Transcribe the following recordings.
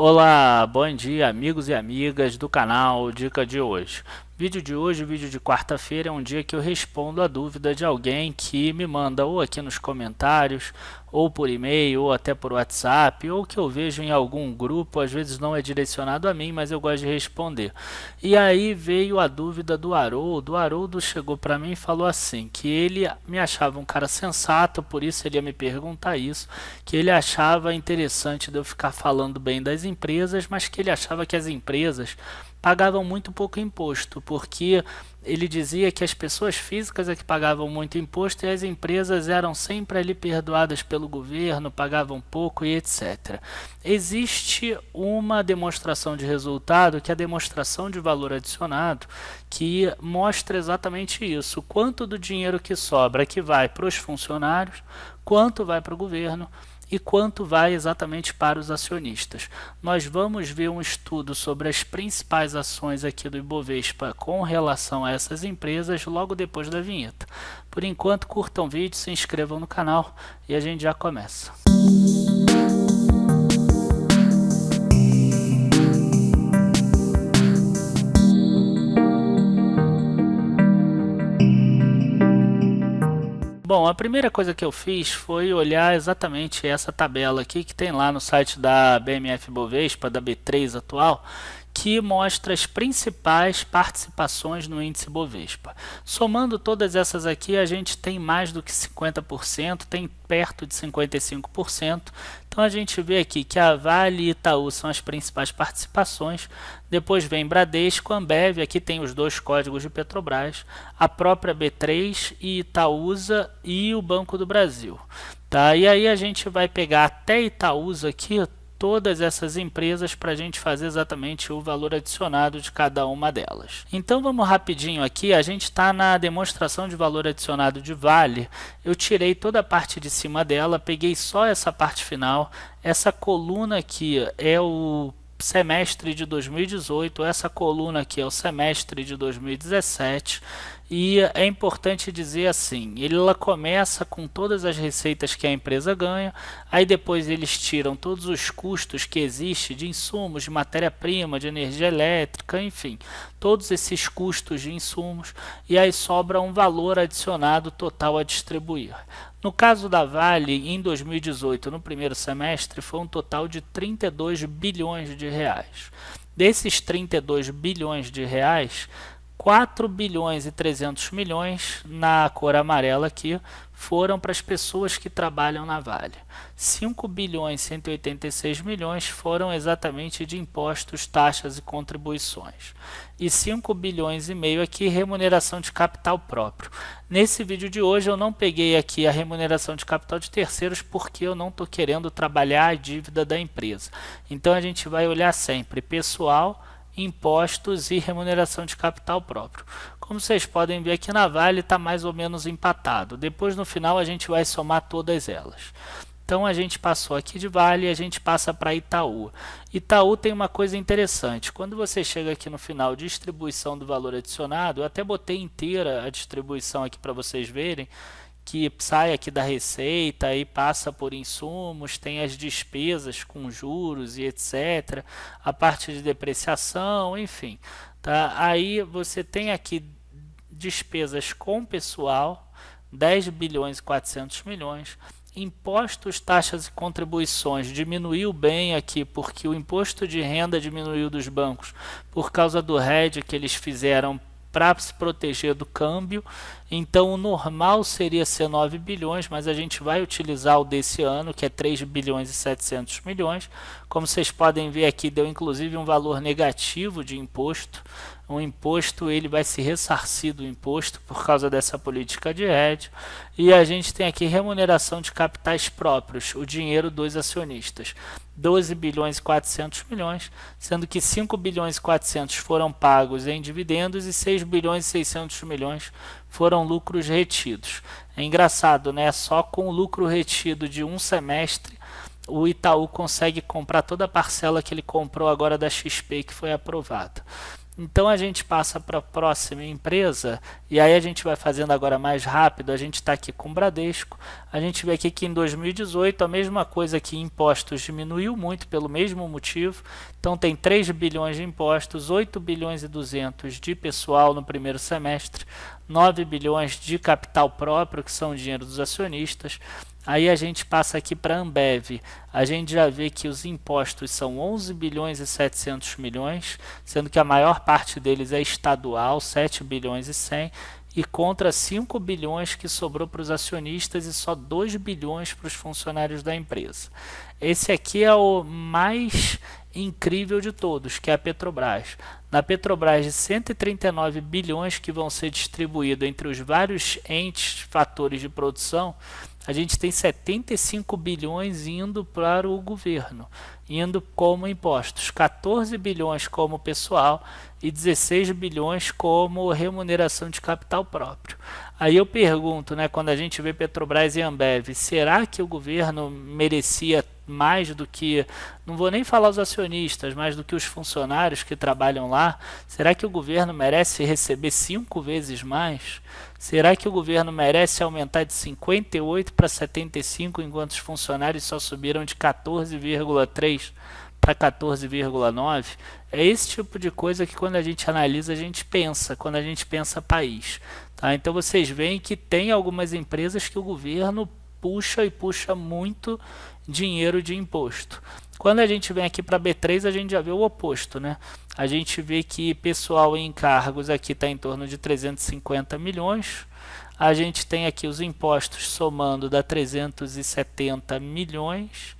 Olá, bom dia amigos e amigas do canal Dica de hoje. Vídeo de hoje, vídeo de quarta-feira, é um dia que eu respondo a dúvida de alguém que me manda ou aqui nos comentários, ou por e-mail, ou até por WhatsApp, ou que eu vejo em algum grupo, às vezes não é direcionado a mim, mas eu gosto de responder. E aí veio a dúvida do Haroldo. O Haroldo chegou para mim e falou assim, que ele me achava um cara sensato, por isso ele ia me perguntar isso, que ele achava interessante de eu ficar falando bem das empresas, mas que ele achava que as empresas pagavam muito pouco imposto, porque ele dizia que as pessoas físicas é que pagavam muito imposto e as empresas eram sempre ali perdoadas pelo governo, pagavam pouco e etc. Existe uma demonstração de resultado, que é a demonstração de valor adicionado, que mostra exatamente isso, quanto do dinheiro que sobra que vai para os funcionários, quanto vai para o governo, e quanto vai exatamente para os acionistas. Nós vamos ver um estudo sobre as principais ações aqui do Ibovespa com relação a essas empresas logo depois da vinheta. Por enquanto, curtam o vídeo, se inscrevam no canal e a gente já começa. Bom, a primeira coisa que eu fiz foi olhar exatamente essa tabela aqui que tem lá no site da BMF Bovespa, da B3 atual, que mostra as principais participações no índice Bovespa. Somando todas essas aqui, a gente tem mais do que 50%, tem perto de 55%. Então a gente vê aqui que a Vale e Itaú são as principais participações, depois vem Bradesco, Ambev, aqui tem os dois códigos de Petrobras, a própria B3 e Itaúsa e o Banco do Brasil. Tá? E aí a gente vai pegar até Itaúsa aqui, todas essas empresas para a gente fazer exatamente o valor adicionado de cada uma delas. Então vamos rapidinho aqui, a gente está na demonstração de valor adicionado de Vale. Eu tirei toda a parte de cima dela, peguei só essa parte final. Essa coluna aqui é o semestre de 2018, essa coluna aqui é o semestre de 2017, e é importante dizer assim, ela começa com todas as receitas que a empresa ganha, aí depois eles tiram todos os custos que existem de insumos, de matéria-prima, de energia elétrica, enfim, todos esses custos de insumos, e aí sobra um valor adicionado total a distribuir. No caso da Vale, em 2018, no primeiro semestre, foi um total de 32 bilhões de reais. Desses 32 bilhões de reais, 4 bilhões e 300 milhões, na cor amarela aqui, foram para as pessoas que trabalham na Vale. 5 bilhões e 186 milhões foram exatamente de impostos, taxas e contribuições. E 5 bilhões e meio aqui remuneração de capital próprio. Nesse vídeo de hoje eu não peguei aqui a remuneração de capital de terceiros porque eu não estou querendo trabalhar a dívida da empresa. Então a gente vai olhar sempre pessoal, impostos e remuneração de capital próprio. Como vocês podem ver aqui na Vale está mais ou menos empatado. Depois no final a gente vai somar todas elas. Então a gente passou aqui de Vale e a gente passa para Itaú. Itaú tem uma coisa interessante. Quando você chega aqui no final, distribuição do valor adicionado, eu até botei inteira a distribuição aqui para vocês verem, que sai aqui da receita e passa por insumos, tem as despesas com juros e etc, a parte de depreciação, enfim. Tá? Aí você tem aqui despesas com pessoal, 10 bilhões e 400 milhões, impostos, taxas e contribuições diminuiu bem aqui porque o imposto de renda diminuiu dos bancos por causa do hedge que eles fizeram para se proteger do câmbio. Então o normal seria ser 9 bilhões, mas a gente vai utilizar o desse ano, que é 3 bilhões e 700 milhões. Como vocês podem ver aqui, deu inclusive um valor negativo de imposto. O imposto ele vai se ressarcir do imposto por causa dessa política de hedge. E a gente tem aqui remuneração de capitais próprios, o dinheiro dos acionistas. 12 bilhões e 400 milhões, sendo que 5 bilhões e 400 foram pagos em dividendos e 6 bilhões e 600 milhões foram lucros retidos. É engraçado, né? Só com o lucro retido de um semestre, o Itaú consegue comprar toda a parcela que ele comprou agora da XP que foi aprovada. Então a gente passa para a próxima empresa, e aí a gente vai fazendo agora mais rápido. A gente está aqui com o Bradesco, a gente vê aqui que em 2018 a mesma coisa, que impostos diminuiu muito pelo mesmo motivo. Então tem 3 bilhões de impostos, 8 bilhões e 200 de pessoal no primeiro semestre, 9 bilhões de capital próprio, que são o dinheiro dos acionistas. Aí a gente passa aqui para a Ambev, a gente já vê que os impostos são 11 bilhões e 700 milhões, sendo que a maior parte deles é estadual, 7 bilhões e 100, e contra 5 bilhões que sobrou para os acionistas e só 2 bilhões para os funcionários da empresa. Esse aqui é o mais incrível de todos, que é a Petrobras. Na Petrobras, de 139 bilhões que vão ser distribuídos entre os vários entes, fatores de produção, a gente tem 75 bilhões indo para o governo, indo como impostos, 14 bilhões como pessoal e 16 bilhões como remuneração de capital próprio. Aí eu pergunto, né, quando a gente vê Petrobras e Ambev, será que o governo merecia mais do que, não vou nem falar os acionistas, mais do que os funcionários que trabalham lá? Será que o governo merece receber 5 vezes mais? Será que o governo merece aumentar de 58 para 75, enquanto os funcionários só subiram de 14,3 para 14,9? É esse tipo de coisa que, quando a gente analisa, a gente pensa, quando a gente pensa país. Tá? Então vocês veem que tem algumas empresas que o governo puxa, e puxa muito dinheiro de imposto. Quando a gente vem aqui para a B3, a gente já vê o oposto, né? A gente vê que pessoal em encargos aqui está em torno de 350 milhões. A gente tem aqui os impostos somando, dá 370 milhões.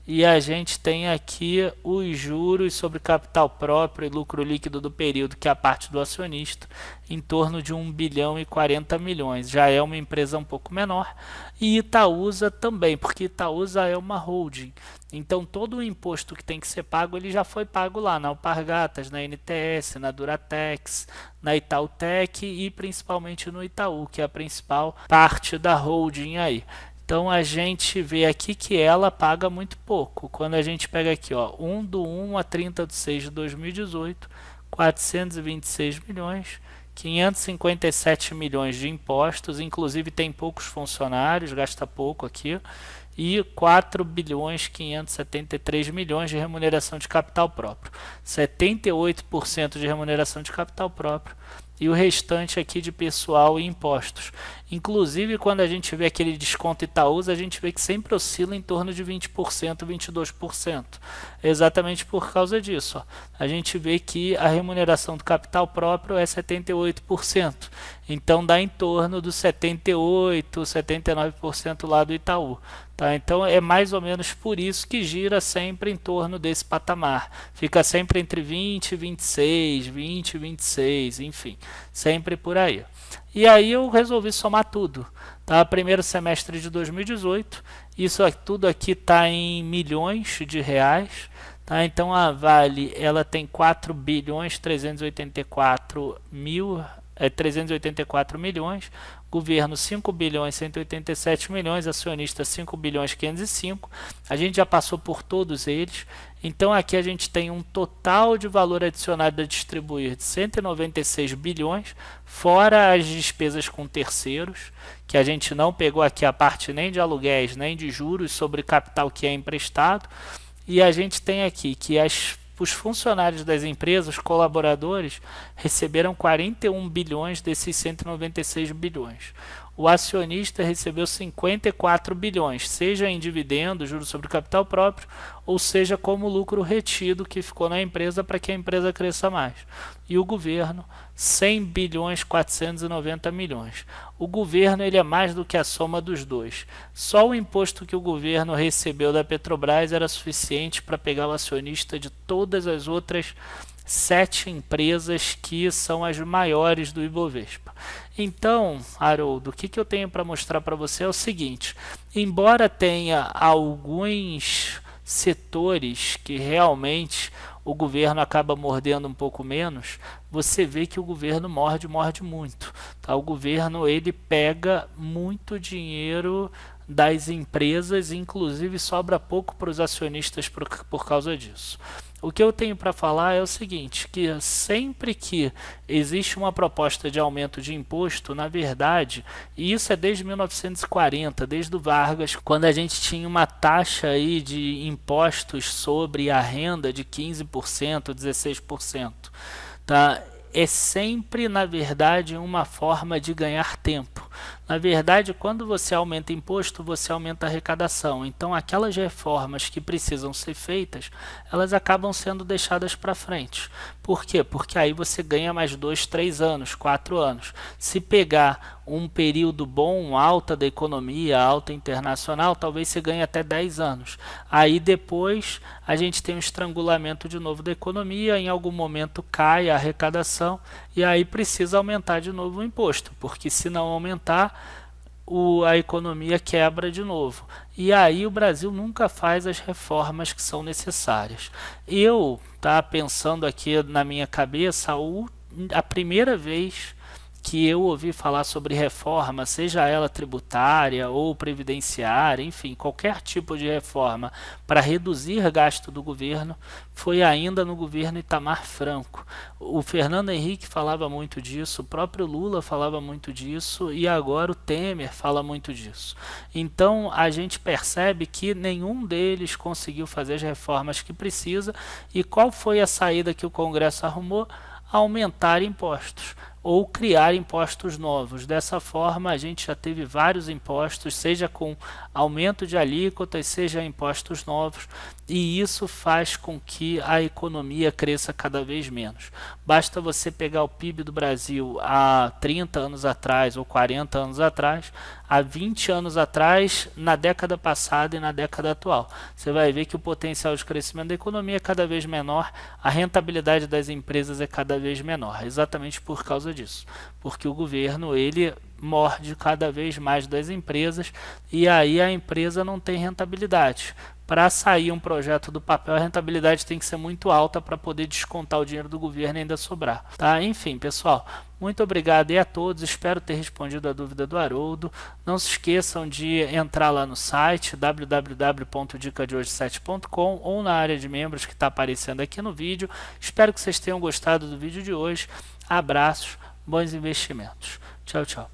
E a gente tem aqui os juros sobre capital próprio e lucro líquido do período, que é a parte do acionista, em torno de 1 bilhão e 40 milhões. Já é uma empresa um pouco menor. E Itaúsa também, porque Itaúsa é uma holding. Então todo o imposto que tem que ser pago, ele já foi pago lá na Alpargatas, na NTS, na Duratex, na Itautec e principalmente no Itaú, que é a principal parte da holding aí. Então a gente vê aqui que ela paga muito pouco. Quando a gente pega aqui, ó, 1 a 30 de 6 de 2018, 426 milhões, 557 milhões de impostos, inclusive tem poucos funcionários, gasta pouco aqui, e 4 bilhões 573 milhões de remuneração de capital próprio. 78% de remuneração de capital próprio. E o restante aqui de pessoal e impostos. Inclusive, quando a gente vê aquele desconto Itaúsa, a gente vê que sempre oscila em torno de 20%, 22%. Exatamente por causa disso. Ó. A gente vê que a remuneração do capital próprio é 78%. Então dá em torno dos 78%, 79% lá do Itaú. Tá? Então é mais ou menos por isso que gira sempre em torno desse patamar. Fica sempre entre 20 e 26, 20 e 26, enfim, sempre por aí. E aí eu resolvi somar tudo. Tá? Primeiro semestre de 2018, isso tudo aqui está em milhões de reais. Tá? Então a Vale, ela tem 4 bilhões 384 milhões, governo 5 bilhões 187 milhões, acionista 5 bilhões 505. A gente já passou por todos eles. Então aqui a gente tem um total de valor adicionado a distribuir de 196 bilhões, fora as despesas com terceiros, que a gente não pegou aqui a parte nem de aluguéis, nem de juros sobre capital que é emprestado. E a gente tem aqui que os funcionários das empresas, colaboradores, receberam 41 bilhões desses 196 bilhões. O acionista recebeu 54 bilhões, seja em dividendo, juros sobre capital próprio, ou seja como lucro retido que ficou na empresa para que a empresa cresça mais. E o governo, 100 bilhões 490 milhões. O governo, ele é mais do que a soma dos dois. Só o imposto que o governo recebeu da Petrobras era suficiente para pegar o acionista de todas as outras 7 empresas que são as maiores do Ibovespa. Então, Haroldo, o que eu tenho para mostrar para você é o seguinte: embora tenha alguns setores que realmente o governo acaba mordendo um pouco menos, você vê que o governo morde muito. Tá? O governo, ele pega muito dinheiro das empresas, inclusive sobra pouco para os acionistas por causa disso. O que eu tenho para falar é o seguinte, que sempre que existe uma proposta de aumento de imposto, na verdade, e isso é desde 1940, desde o Vargas, quando a gente tinha uma taxa aí de impostos sobre a renda de 15%, 16%, tá? É sempre, na verdade, uma forma de ganhar tempo. Na verdade, quando você aumenta imposto, você aumenta a arrecadação. Então, aquelas reformas que precisam ser feitas, elas acabam sendo deixadas para frente. Por quê? Porque aí você ganha mais 2, 3 anos, 4 anos. Se pegar um período bom, alta da economia, alta internacional, talvez você ganhe até 10 anos. Aí depois a gente tem um estrangulamento de novo da economia, em algum momento cai a arrecadação e aí precisa aumentar de novo o imposto, porque se não aumentar, a economia quebra de novo. E aí o Brasil nunca faz as reformas que são necessárias. Eu, pensando aqui na minha cabeça, a primeira vez que eu ouvi falar sobre reforma, seja ela tributária ou previdenciária, enfim, qualquer tipo de reforma para reduzir gasto do governo, foi ainda no governo Itamar Franco. O Fernando Henrique falava muito disso, o próprio Lula falava muito disso e agora o Temer fala muito disso. Então a gente percebe que nenhum deles conseguiu fazer as reformas que precisa. E qual foi a saída que o Congresso arrumou? Aumentar impostos ou criar impostos novos. Dessa forma, a gente já teve vários impostos, seja com aumento de alíquotas, seja impostos novos, e isso faz com que a economia cresça cada vez menos. Basta você pegar o PIB do Brasil há 30 anos atrás ou 40 anos atrás, há 20 anos atrás, na década passada e na década atual. Você vai ver que o potencial de crescimento da economia é cada vez menor, a rentabilidade das empresas é cada vez menor, exatamente por causa disso, porque o governo ele morde cada vez mais das empresas e aí a empresa não tem rentabilidade. Para sair um projeto do papel, a rentabilidade tem que ser muito alta para poder descontar o dinheiro do governo e ainda sobrar. Tá? Enfim, pessoal, muito obrigado a todos. Espero ter respondido a dúvida do Haroldo. Não se esqueçam de entrar lá no site www.dicadehoje7.com ou na área de membros que está aparecendo aqui no vídeo. Espero que vocês tenham gostado do vídeo de hoje. Abraços, bons investimentos. Tchau, tchau.